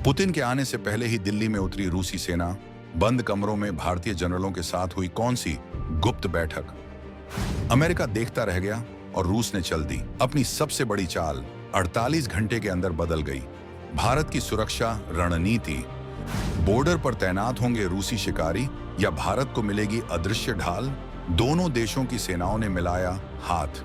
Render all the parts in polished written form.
Putin के आने से पहले ही दिल्ली में उतरी रूसी सेना। बंद कमरों में भारतीय जनरलों के साथ हुई कौन सी गुप्त बैठक? अमेरिका देखता रह गया और रूस ने चल दी अपनी सबसे बड़ी चाल। 48 घंटे के अंदर बदल गई भारत की सुरक्षा रणनीति। बॉर्डर पर तैनात होंगे रूसी शिकारी या भारत को मिलेगी अदृश्य ढाल? दोनों देशों की सेनाओं ने मिलाया हाथ।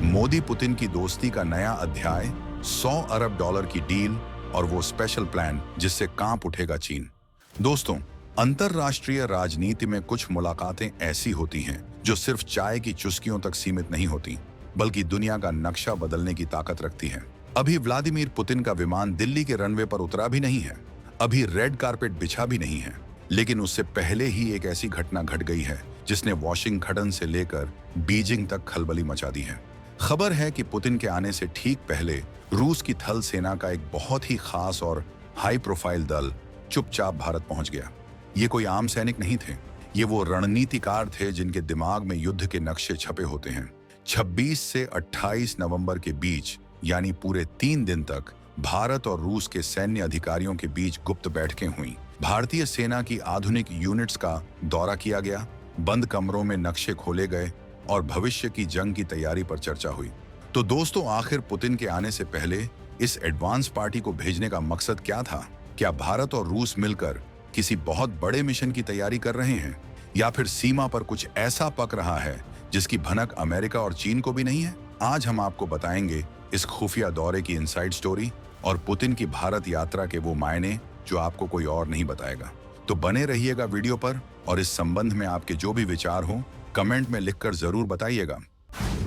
मोदी पुतिन की दोस्ती का नया अध्याय, 100 अरब डॉलर की डील और वो स्पेशल प्लान जिससे कांप उठेगा चीन। दोस्तों, अंतरराष्ट्रीय राजनीति में कुछ मुलाकातें ऐसी होती हैं जो सिर्फ चाय की चुस्कियों तक सीमित नहीं होती, बल्कि दुनिया का नक्शा बदलने की ताकत रखती हैं। अभी व्लादिमीर पुतिन का विमान दिल्ली के रनवे पर उतरा भी नहीं है, अभी रेड कारपेट बिछा भी नहीं है, लेकिन उससे पहले ही एक ऐसी घटना घट गई है जिसने वॉशिंगटन से लेकर बीजिंग तक खलबली मचा दी है। खबर है कि पुतिन के आने से ठीक पहले रूस की थल सेना का एक बहुत ही खास और हाई प्रोफाइल दल चुपचाप भारत पहुंच गया। ये कोई आम सैनिक नहीं थे, ये वो रणनीतिकार थे जिनके दिमाग में युद्ध के नक्शे छपे होते हैं। 26 से 28 नवंबर के बीच, यानी पूरे 3 दिन तक भारत और रूस के सैन्य अधिकारियों के बीच गुप्त बैठकें हुई। भारतीय सेना की आधुनिक यूनिट्स का दौरा किया गया, बंद कमरों में नक्शे खोले गए और भविष्य की जंग की तैयारी पर चर्चा हुई। तो दोस्तों, आखिर पुतिन के आने से पहले इस एडवांस पार्टी को भेजने का मकसद क्या था? क्या भारत और रूस मिलकर किसी बहुत बड़े मिशन की तैयारी कर रहे हैं, या फिर सीमा पर कुछ ऐसा पक रहा है जिसकी भनक अमेरिका और चीन को भी नहीं है? आज हम आपको बताएंगे इस खुफिया दौरे की इनसाइड स्टोरी और पुतिन की भारत यात्रा के वो मायने जो आपको कोई और नहीं बताएगा। तो बने रहिएगा वीडियो पर, और इस संबंध में आपके जो भी विचार हो कमेंट में लिखकर जरूर बताइएगा।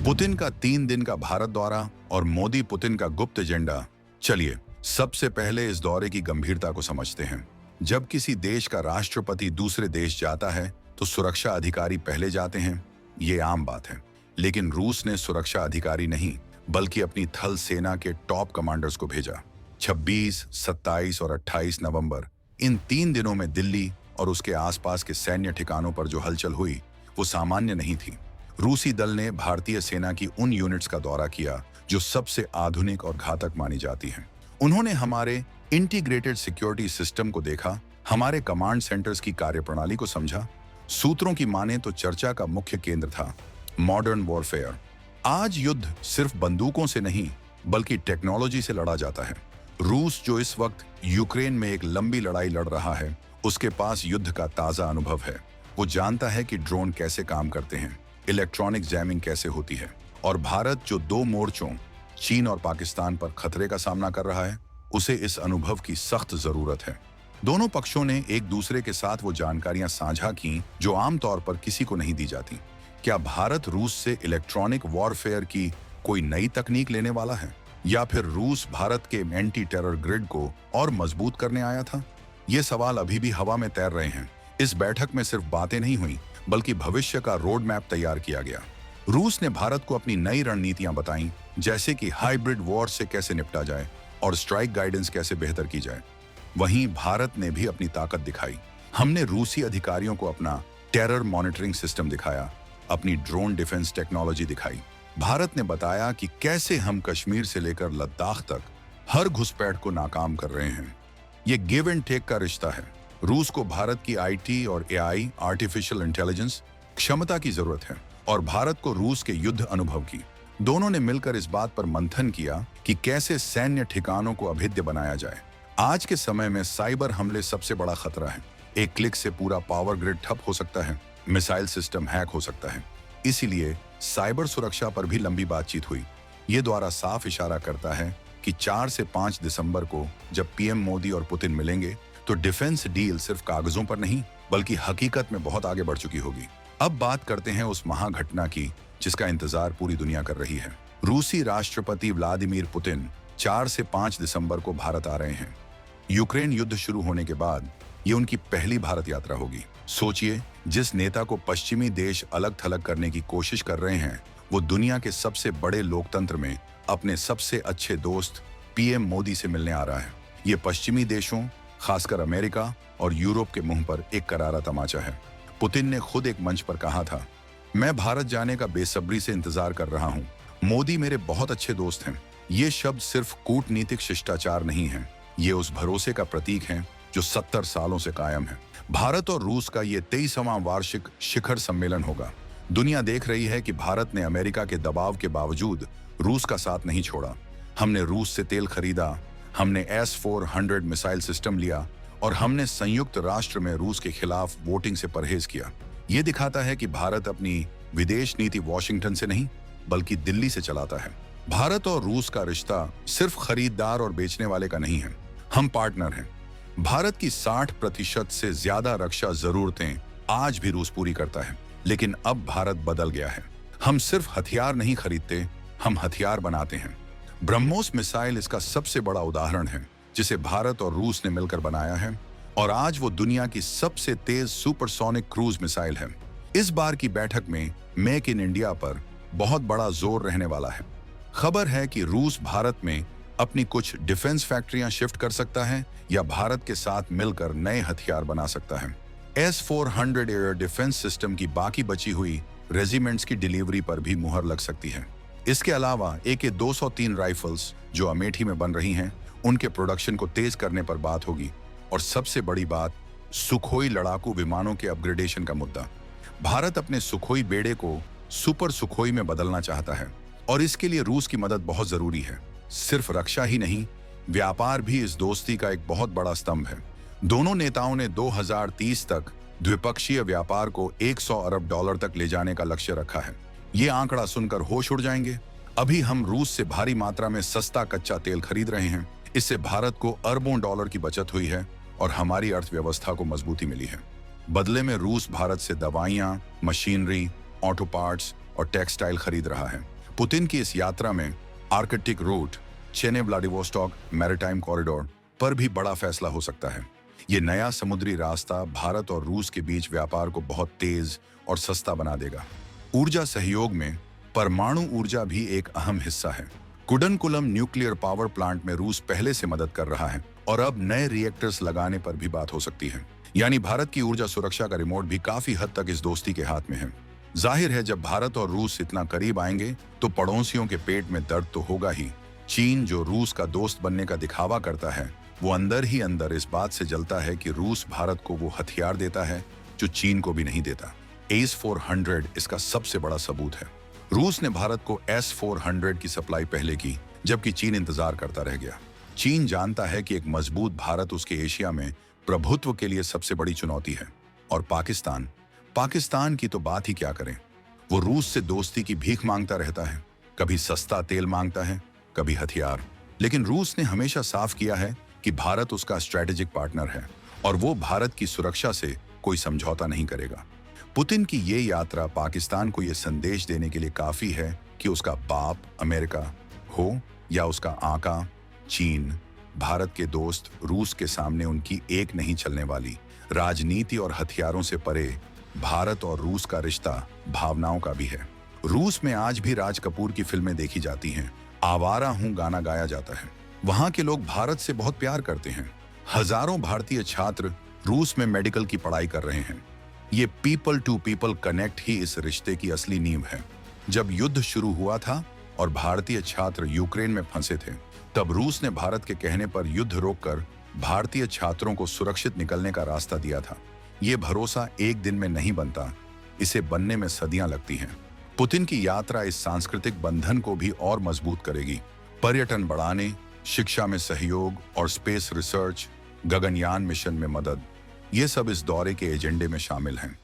पुतिन का 3 दिन का भारत दौरा और मोदी पुतिन का गुप्त एजेंडा। चलिए सबसे पहले इस दौरे की गंभीरता को समझते हैं। जब किसी देश का राष्ट्रपति दूसरे देश जाता है तो सुरक्षा अधिकारी पहले जाते हैं, ये आम बात है। लेकिन रूस ने सुरक्षा अधिकारी नहीं, बल्कि अपनी थल सेना के टॉप कमांडर्स को भेजा। 26, 27 और 28 नवंबर, इन 3 दिनों में दिल्ली और उसके आसपास के सैन्य ठिकानों पर जो हलचल हुई वो सामान्य नहीं थी। रूसी दल ने भारतीय सेना की उन यूनिट्स का दौरा किया जो सबसे आधुनिक और घातक मानी जाती हैं। उन्होंने हमारे इंटीग्रेटेड सिक्योरिटी सिस्टम को देखा, हमारे कमांड सेंटर्स की कार्यप्रणाली को समझा। सूत्रों की माने तो चर्चा का मुख्य केंद्र था मॉडर्न वॉरफेयर। आज युद्ध सिर्फ बंदूकों से नहीं, बल्कि टेक्नोलॉजी से लड़ा जाता है। रूस, जो इस वक्त यूक्रेन में एक लंबी लड़ाई लड़ रहा है, उसके पास युद्ध का ताजा अनुभव है। वो जानता है कि ड्रोन कैसे काम करते हैं, इलेक्ट्रॉनिक जैमिंग कैसे होती है। और भारत, जो 2 मोर्चों चीन और पाकिस्तान पर खतरे का सामना कर रहा है, उसे इस अनुभव की सख्त जरूरत है। दोनों पक्षों ने एक दूसरे के साथ वो जानकारियां साझा की जो आमतौर पर किसी को नहीं दी जाती। क्या भारत रूस से इलेक्ट्रॉनिक वॉरफेयर की कोई नई तकनीक लेने वाला है, या फिर रूस भारत के एंटी टेरर ग्रिड को और मजबूत करने आया था? ये सवाल अभी भी हवा में तैर रहे हैं। इस बैठक में सिर्फ बातें नहीं हुई, बल्कि भविष्य का रोड मैप तैयार किया गया। रूस ने भारत को अपनी नई रणनीतियां बताईं, जैसे कि हाइब्रिड वॉर से कैसे निपटा जाए और स्ट्राइक गाइडेंस कैसे बेहतर की जाए। वहीं भारत ने भी अपनी ताकत दिखाई। हमने रूसी अधिकारियों को अपना टेरर मॉनिटरिंग सिस्टम दिखाया, अपनी ड्रोन डिफेंस टेक्नोलॉजी दिखाई। भारत ने बताया कि कैसे हम कश्मीर से लेकर लद्दाख तक हर घुसपैठ को नाकाम कर रहे हैं। ये गिव एंड टेक का रिश्ता है। रूस को भारत की आईटी और एआई, आर्टिफिशियल इंटेलिजेंस क्षमता की जरूरत है, और भारत को रूस के युद्ध अनुभव की। दोनों ने मिलकर इस बात पर मंथन किया कि कैसे सैन्य ठिकानों को अभेद्य बनाया जाए। आज के समय में साइबर हमले सबसे बड़ा खतरा है। एक क्लिक से पूरा पावर ग्रिड ठप हो सकता है, मिसाइल सिस्टम हैक हो सकता है। इसीलिए साइबर सुरक्षा पर भी लंबी बातचीत हुई। ये द्वारा साफ इशारा करता है कि 4 से 5 दिसंबर को जब पीएम मोदी और पुतिन मिलेंगे तो डिफेंस डील सिर्फ कागजों पर नहीं, बल्कि हकीकत में बहुत आगे बढ़ चुकी होगी। अब बात करते हैं उस महाघटना की जिसका इंतजार पूरी दुनिया कर रही है। रूसी राष्ट्रपति व्लादिमीर पुतिन 4 से 5 दिसंबर को भारत आ रहे हैं। यूक्रेन युद्ध शुरू होने के बाद ये उनकी पहली भारत यात्रा होगी। सोचिए, जिस नेता को पश्चिमी देश अलग थलग करने की कोशिश कर रहे हैं, वो दुनिया के सबसे बड़े लोकतंत्र में अपने सबसे अच्छे दोस्त पीएम मोदी से मिलने आ रहा है। ये पश्चिमी देशों, खासकर अमेरिका और यूरोप के मुंह पर एक करारा तमाचा है। पुतिन ने खुद एक मंच पर कहा था, मैं भारत जाने का बेसब्री से इंतजार कर रहा हूं। मोदी मेरे बहुत अच्छे दोस्त हैं। ये शब्द सिर्फ कूटनीतिक शिष्टाचार नहीं है, ये उस भरोसे का प्रतीक है जो 70 सालों से कायम है। भारत और रूस का ये 23वां वार्षिक शिखर सम्मेलन होगा। दुनिया देख रही है कि भारत ने अमेरिका के दबाव के बावजूद रूस का साथ नहीं छोड़ा। हमने रूस से तेल खरीदा, हमने S-400 मिसाइल सिस्टम लिया और हमने संयुक्त राष्ट्र में रूस के खिलाफ वोटिंग से परहेज किया। ये दिखाता है कि भारत अपनी विदेश नीति वॉशिंगटन से नहीं बल्कि दिल्ली से चलाता है। भारत और रूस का रिश्ता सिर्फ खरीदार और बेचने वाले का नहीं है, हम पार्टनर हैं। भारत की 60% से ज्यादा रक्षा जरूरतें आज भी रूस पूरी करता है, लेकिन अब भारत बदल गया है। हम सिर्फ हथियार नहीं खरीदते, हम हथियार बनाते हैं। ब्रह्मोस मिसाइल इसका सबसे बड़ा उदाहरण है, जिसे भारत और रूस ने मिलकर बनाया है और आज वो दुनिया की सबसे तेज सुपरसोनिक क्रूज मिसाइल है। इस बार की बैठक में मेक इन इंडिया पर बहुत बड़ा जोर रहने वाला है। खबर है कि रूस भारत में अपनी कुछ डिफेंस फैक्ट्रियां शिफ्ट कर सकता है या भारत के साथ मिलकर नए हथियार बना सकता है। S-400 एयर डिफेंस सिस्टम की बाकी बची हुई रेजिमेंट्स की डिलीवरी पर भी मुहर लग सकती है। इसके अलावा AK-203 राइफल्स जो अमेठी में बन रही हैं, उनके प्रोडक्शन को तेज करने पर बात होगी। और सबसे बड़ी बात, सुखोई लड़ाकू विमानों के अपग्रेडेशन का मुद्दा। भारत अपने सुखोई बेड़े को सुपर सुखोई में बदलना चाहता है और इसके लिए रूस की मदद बहुत जरूरी है। सिर्फ रक्षा ही नहीं, व्यापार भी इस दोस्ती का एक बहुत बड़ा स्तंभ है। दोनों नेताओं ने 2030 तक द्विपक्षीय व्यापार को $100 अरब तक ले जाने का लक्ष्य रखा है। ये आंकड़ा सुनकर होश उड़ जाएंगे। अभी हम रूस से भारी मात्रा में सस्ता कच्चा तेल खरीद रहे हैं। इससे भारत को अरबों डॉलर की बचत हुई है और हमारी अर्थव्यवस्था को मजबूती मिली है। बदले में रूस भारत से दवाइयां, मशीनरी, ऑटो पार्ट्स और टेक्सटाइल खरीद रहा है। पुतिन की इस यात्रा में Arctic route, Chennai Vladivostok maritime corridor पर भी बड़ा फैसला हो सकता है। ये नया समुद्री रास्ता भारत और रूस के बीच व्यापार को बहुत तेज और सस्ता बना देगा। ऊर्जा सहयोग में परमाणु ऊर्जा भी एक अहम हिस्सा है। कुडनकुलम न्यूक्लियर पावर प्लांट में रूस पहले से मदद कर रहा है और अब नए रिएक्टर्स लगाने पर भी बात हो सकती है। यानी भारत की ऊर्जा सुरक्षा का रिमोट भी काफी हद तक इस दोस्ती के हाथ में है। जाहिर है, जब भारत और रूस इतना करीब आएंगे तो पड़ोसियों के पेट में दर्द तो होगा ही। चीन, जो रूस का दोस्त बनने का दिखावा करता है, वो अंदर ही अंदर इस बात से जलता है कि रूस भारत को वो हथियार देता है जो चीन को भी नहीं देता। S-400 इसका सबसे बड़ा सबूत है। रूस ने भारत को S-400 की सप्लाई पहले की, जबकि चीन इंतजार करता रह गया। चीन जानता है कि एक मजबूत भारत उसके एशिया में प्रभुत्व के लिए सबसे बड़ी चुनौती है। और पाकिस्तान की तो बात ही क्या करें। वो रूस से दोस्ती की भीख मांगता रहता है, कभी सस्ता तेल मांगता है, कभी हथियार। लेकिन रूस ने हमेशा साफ किया है कि भारत उसका स्ट्रेटेजिक पार्टनर है और वो भारत की सुरक्षा से कोई समझौता नहीं करेगा। पुतिन की ये यात्रा पाकिस्तान को ये संदेश देने के लिए काफी है कि उसका बाप अमेरिका हो या उसका आका चीन, भारत के दोस्त रूस के सामने उनकी एक नहीं चलने वाली। राजनीति और हथियारों से परे भारत और रूस का रिश्ता भावनाओं का भी है। रूस में आज भी राज कपूर की फिल्में देखी जाती हैं, आवारा हूं गाना गाया जाता है। वहां के लोग भारत से बहुत प्यार करते हैं। हजारों भारतीय छात्र रूस में मेडिकल की पढ़ाई कर रहे हैं। ये पीपल टू पीपल कनेक्ट ही इस रिश्ते की असली नींव है। जब युद्ध शुरू हुआ था और भारतीय छात्र यूक्रेन में फंसे थे, तब रूस ने भारत के कहने पर युद्ध रोककर भारतीय छात्रों को सुरक्षित निकलने का रास्ता दिया था। ये भरोसा एक दिन में नहीं बनता, इसे बनने में सदियां लगती हैं। पुतिन की यात्रा इस सांस्कृतिक बंधन को भी और मजबूत करेगी। पर्यटन बढ़ाने, शिक्षा में सहयोग और स्पेस रिसर्च, गगनयान मिशन में मदद, ये सब इस दौरे के एजेंडे में शामिल हैं।